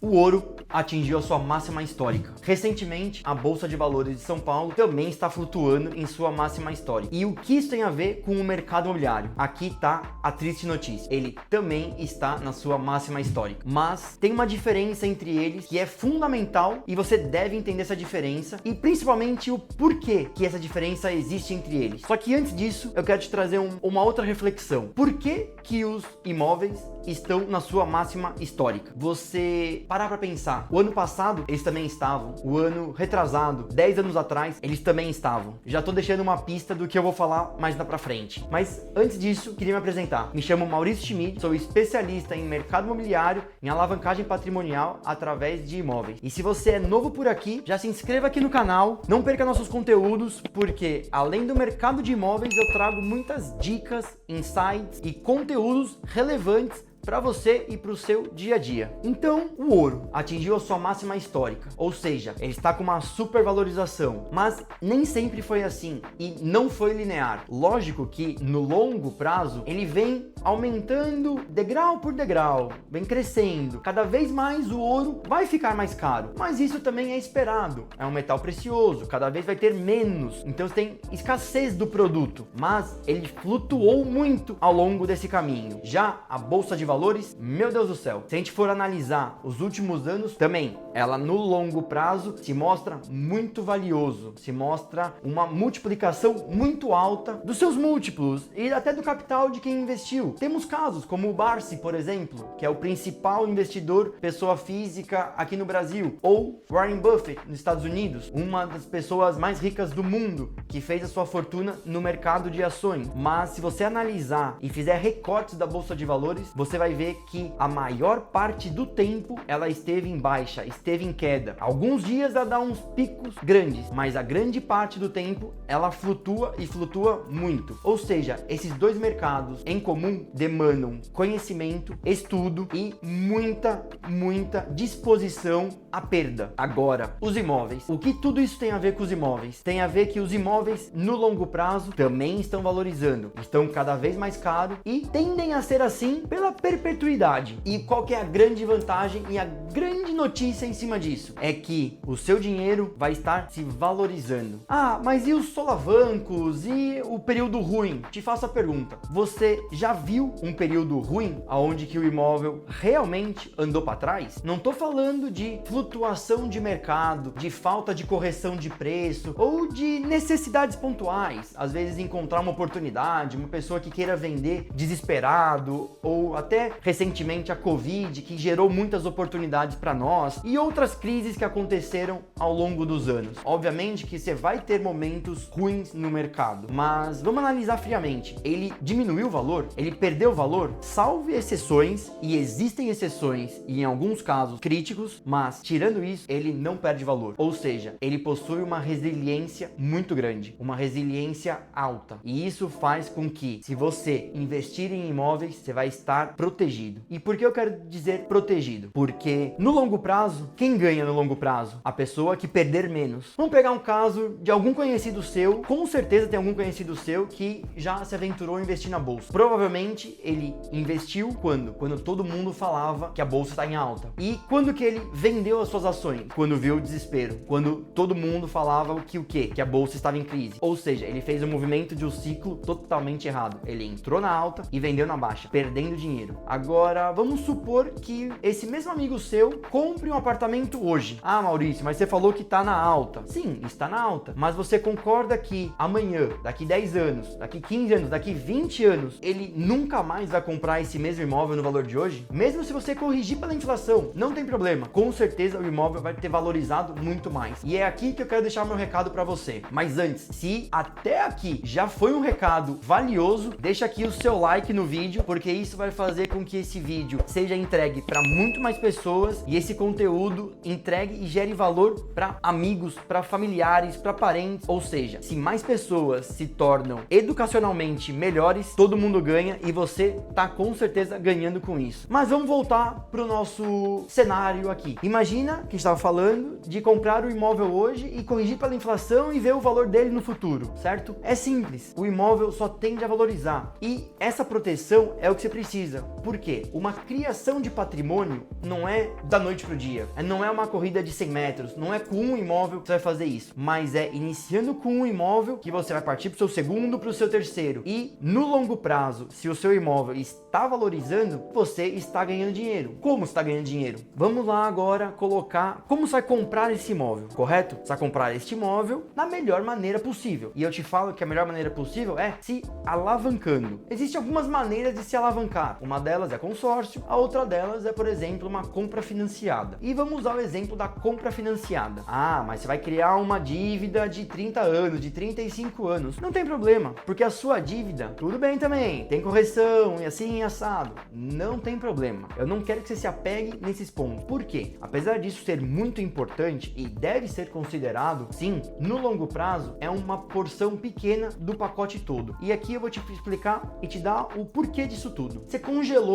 O ouro atingiu a sua máxima histórica. Recentemente, a Bolsa de Valores de São Paulo também está flutuando em sua máxima histórica. E o que isso tem a ver com o mercado imobiliário? Aqui está a triste notícia. Ele também está na sua máxima histórica. Mas tem uma diferença entre eles que é fundamental e você deve entender essa diferença e principalmente o porquê que essa diferença existe entre eles. Só que antes disso, eu quero te trazer uma outra reflexão. Por que os imóveis estão na sua máxima histórica? Você parar para pensar, o ano passado eles também estavam, o ano retrasado, 10 anos atrás, eles também estavam. Já tô deixando uma pista do que eu vou falar mais lá pra frente. Mas antes disso, queria me apresentar. Me chamo Maurício Schmid, sou especialista em mercado imobiliário, em alavancagem patrimonial através de imóveis. E se você é novo por aqui, já se inscreva aqui no canal, não perca nossos conteúdos, porque além do mercado de imóveis, eu trago muitas dicas, insights e conteúdos relevantes para você e para o seu dia a dia. Então, o ouro atingiu a sua máxima histórica, ou seja, ele está com uma supervalorização, mas nem sempre foi assim e não foi linear. Lógico que no longo prazo ele vem aumentando degrau por degrau, vem crescendo. Cada vez mais o ouro vai ficar mais caro, mas isso também é esperado. É um metal precioso, cada vez vai ter menos, então você tem escassez do produto, mas ele flutuou muito ao longo desse caminho. Já a Bolsa de Valores, meu Deus do céu, se a gente for analisar os últimos anos, também ela no longo prazo se mostra muito valioso, se mostra uma multiplicação muito alta dos seus múltiplos e até do capital de quem investiu. Temos casos como o Barsi, por exemplo, que é o principal investidor pessoa física aqui no Brasil, ou Warren Buffett nos Estados Unidos, uma das pessoas mais ricas do mundo, que fez a sua fortuna no mercado de ações. Mas se você analisar e fizer recortes da Bolsa de Valores, você vai ver que a maior parte do tempo ela esteve em baixa, esteve em queda. Alguns dias ela dá uns picos grandes, mas a grande parte do tempo ela flutua e flutua muito. Ou seja, esses dois mercados em comum demandam conhecimento, estudo e muita disposição à perda. Agora, os imóveis. O que tudo isso tem a ver com os imóveis? Tem a ver que os imóveis no longo prazo também estão valorizando, estão cada vez mais caros e tendem a ser assim pela perpetuidade. E qual que é a grande vantagem e a grande notícia em cima disso? É que o seu dinheiro vai estar se valorizando. Ah, mas e os solavancos e o período ruim? Te faço a pergunta. Você já viu um período ruim onde que o imóvel realmente andou para trás? Não tô falando de flutuação de mercado, de falta de correção de preço ou de necessidades pontuais. Às vezes encontrar uma oportunidade, uma pessoa que queira vender desesperado, ou até recentemente a Covid, que gerou muitas oportunidades para nós, e outras crises que aconteceram ao longo dos anos. Obviamente que você vai ter momentos ruins no mercado, mas vamos analisar friamente. Ele diminuiu o valor? Ele perdeu o valor? Salve exceções, e existem exceções e em alguns casos críticos, mas tirando isso, ele não perde valor. Ou seja, ele possui uma resiliência muito grande, uma resiliência alta. E isso faz com que, se você investir em imóveis, você vai estar protegido. E por que eu quero dizer protegido? Porque no longo prazo, quem ganha no longo prazo? A pessoa que perder menos. Vamos pegar um caso de algum conhecido seu, com certeza tem algum conhecido seu que já se aventurou a investir na bolsa. Provavelmente ele investiu quando? Quando todo mundo falava que a bolsa está em alta. E quando que ele vendeu as suas ações? Quando viu o desespero. Quando todo mundo falava que o quê? Que a bolsa estava em crise. Ou seja, ele fez um movimento de um ciclo totalmente errado. Ele entrou na alta e vendeu na baixa, perdendo dinheiro. Agora, vamos supor que esse mesmo amigo seu compre um apartamento hoje. Ah, Maurício, mas você falou que está na alta. Sim, está na alta. Mas você concorda que amanhã, daqui 10 anos, daqui 15 anos, daqui 20 anos, ele nunca mais vai comprar esse mesmo imóvel no valor de hoje? Mesmo se você corrigir pela inflação, não tem problema. Com certeza o imóvel vai ter valorizado muito mais. E é aqui que eu quero deixar meu recado para você. Mas antes, se até aqui já foi um recado valioso, deixa aqui o seu like no vídeo, porque isso vai fazer com que esse vídeo seja entregue para muito mais pessoas e esse conteúdo entregue e gere valor para amigos, para familiares, para parentes. Ou seja, se mais pessoas se tornam educacionalmente melhores, todo mundo ganha e você tá com certeza ganhando com isso. Mas vamos voltar pro nosso cenário aqui. Imagina que estava falando de comprar o imóvel hoje e corrigir pela inflação e ver o valor dele no futuro, certo? É simples. O imóvel só tende a valorizar e essa proteção é o que você precisa. Por quê? Uma criação de patrimônio não é da noite pro dia, não é uma corrida de 100 metros, não é com um imóvel que você vai fazer isso, mas é iniciando com um imóvel que você vai partir pro seu segundo, pro seu terceiro, e no longo prazo, se o seu imóvel está valorizando, você está ganhando dinheiro. Como está ganhando dinheiro? Vamos lá agora colocar como você vai comprar esse imóvel, correto? Você vai comprar este imóvel na melhor maneira possível, e eu te falo que a melhor maneira possível é se alavancando. Existem algumas maneiras de se alavancar, uma delas é consórcio, a outra delas é, por exemplo, uma compra financiada. E vamos usar o exemplo da compra financiada. Ah, mas você vai criar uma dívida de 30 anos, de 35 anos. Não tem problema, porque a sua dívida, tudo bem também, tem correção e assim e assado. Não tem problema. Eu não quero que você se apegue nesses pontos. Por quê? Apesar disso ser muito importante e deve ser considerado, sim, no longo prazo é uma porção pequena do pacote todo. E aqui eu vou te explicar e te dar o porquê disso tudo. Você congelou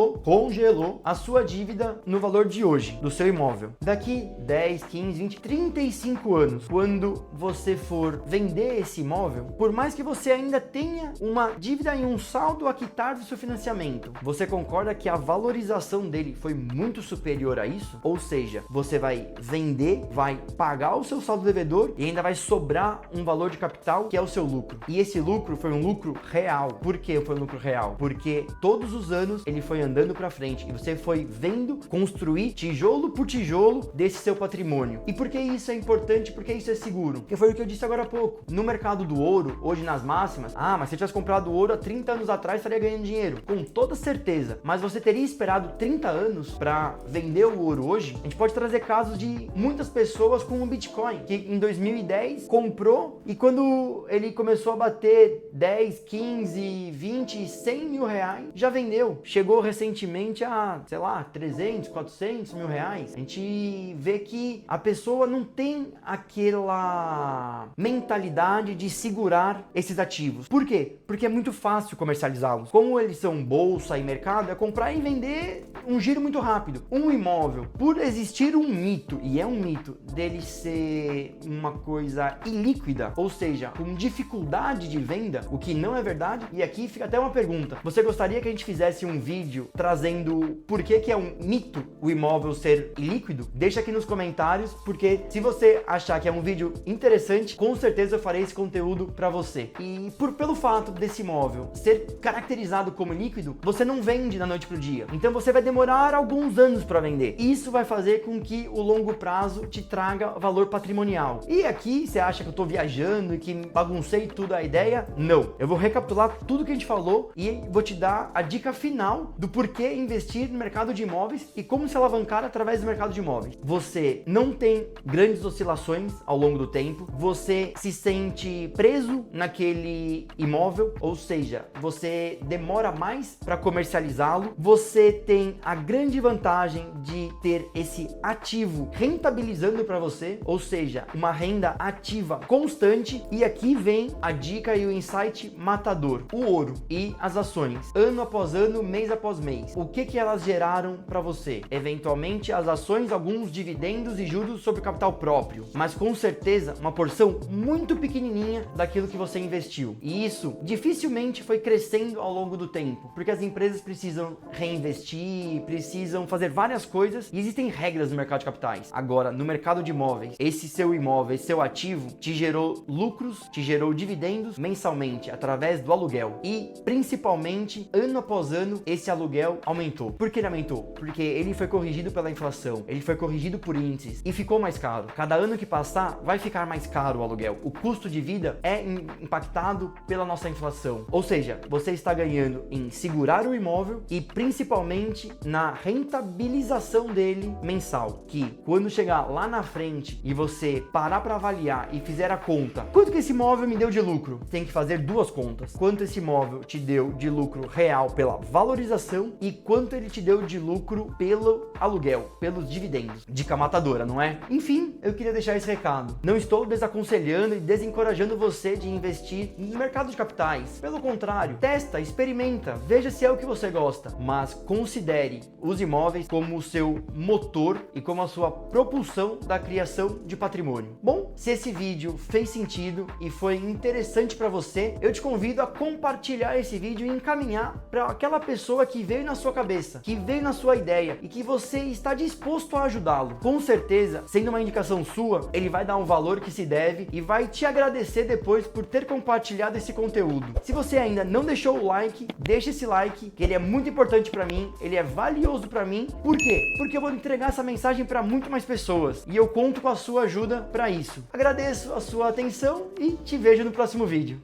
a sua dívida no valor de hoje, do seu imóvel. Daqui 10, 15, 20, 35 anos, quando você for vender esse imóvel, por mais que você ainda tenha uma dívida e um saldo a quitar do seu financiamento, você concorda que a valorização dele foi muito superior a isso? Ou seja, você vai vender, vai pagar o seu saldo devedor e ainda vai sobrar um valor de capital que é o seu lucro. E esse lucro foi um lucro real. Por que foi um lucro real? Porque todos os anos ele foi andando para frente e você foi vendo construir tijolo por tijolo desse seu patrimônio. E por que isso é importante? Porque isso é seguro. Porque foi o que eu disse agora há pouco. No mercado do ouro, hoje nas máximas, mas se eu tivesse comprado ouro há 30 anos atrás, estaria ganhando dinheiro. Com toda certeza. Mas você teria esperado 30 anos para vender o ouro hoje? A gente pode trazer casos de muitas pessoas com o Bitcoin, que em 2010 comprou e quando ele começou a bater 10, 15, 20, 100 mil reais, já vendeu. Chegou recentemente a, sei lá, 300, 400 mil reais. A gente vê que a pessoa não tem aquela mentalidade de segurar esses ativos. Por quê? Porque é muito fácil comercializá-los. Como eles são bolsa e mercado, é comprar e vender um giro muito rápido. Um imóvel, por existir um mito, e é um mito, dele ser uma coisa ilíquida, ou seja, com dificuldade de venda, o que não é verdade, e aqui fica até uma pergunta. Você gostaria que a gente fizesse um vídeo trazendo por que é um mito o imóvel ser ilíquido? Deixa aqui nos comentários, porque se você achar que é um vídeo interessante, com certeza eu farei esse conteúdo para você. E pelo fato desse imóvel ser caracterizado como líquido, você não vende da noite pro dia. Então você vai demorar alguns anos para vender. Isso vai fazer com que o longo prazo te traga valor patrimonial. E aqui você acha que eu tô viajando e que baguncei tudo a ideia? Não. Eu vou recapitular tudo que a gente falou e vou te dar a dica final do porquê investir no mercado de imóveis e como se alavancar através do mercado de imóveis. Você não tem grandes oscilações ao longo do tempo, você se sente preso naquele imóvel, ou seja, você demora mais para comercializá-lo, você tem a grande vantagem de ter esse ativo rentabilizando para você, ou seja, uma renda ativa constante. E aqui vem a dica e o insight matador: o ouro e as ações, ano após ano, mês após mês. O que elas geraram para você? Eventualmente as ações, alguns dividendos e juros sobre o capital próprio, mas com certeza uma porção muito pequenininha daquilo que você investiu. E isso dificilmente foi crescendo ao longo do tempo, porque as empresas precisam reinvestir, precisam fazer várias coisas e existem regras no mercado de capitais. Agora, no mercado de imóveis, esse seu imóvel, esse seu ativo te gerou lucros, te gerou dividendos mensalmente através do aluguel e principalmente ano após ano esse aluguel aumentou. Por que ele aumentou? Porque ele foi corrigido pela inflação, ele foi corrigido por índices e ficou mais caro. Cada ano que passar vai ficar mais caro o aluguel. O custo de vida é impactado pela nossa inflação. Ou seja, você está ganhando em segurar o imóvel e principalmente na rentabilização dele mensal, que quando chegar lá na frente e você parar para avaliar e fizer a conta, quanto que esse imóvel me deu de lucro? Tem que fazer duas contas. Quanto esse imóvel te deu de lucro real pela valorização e quanto ele te deu de lucro pelo aluguel, pelos dividendos. Dica matadora, não é? Enfim, eu queria deixar esse recado. Não estou desaconselhando e desencorajando você de investir no mercado de capitais. Pelo contrário, testa, experimenta, veja se é o que você gosta, mas considere os imóveis como o seu motor e como a sua propulsão da criação de patrimônio. Bom, se esse vídeo fez sentido e foi interessante para você, eu te convido a compartilhar esse vídeo e encaminhar para aquela pessoa pessoa que veio na sua cabeça, que veio na sua ideia e que você está disposto a ajudá-lo. Com certeza, sendo uma indicação sua, ele vai dar um valor que se deve e vai te agradecer depois por ter compartilhado esse conteúdo. Se você ainda não deixou o like, deixa esse like, que ele é muito importante para mim, ele é valioso para mim. Por quê? Porque eu vou entregar essa mensagem para muito mais pessoas e eu conto com a sua ajuda para isso. Agradeço a sua atenção e te vejo no próximo vídeo.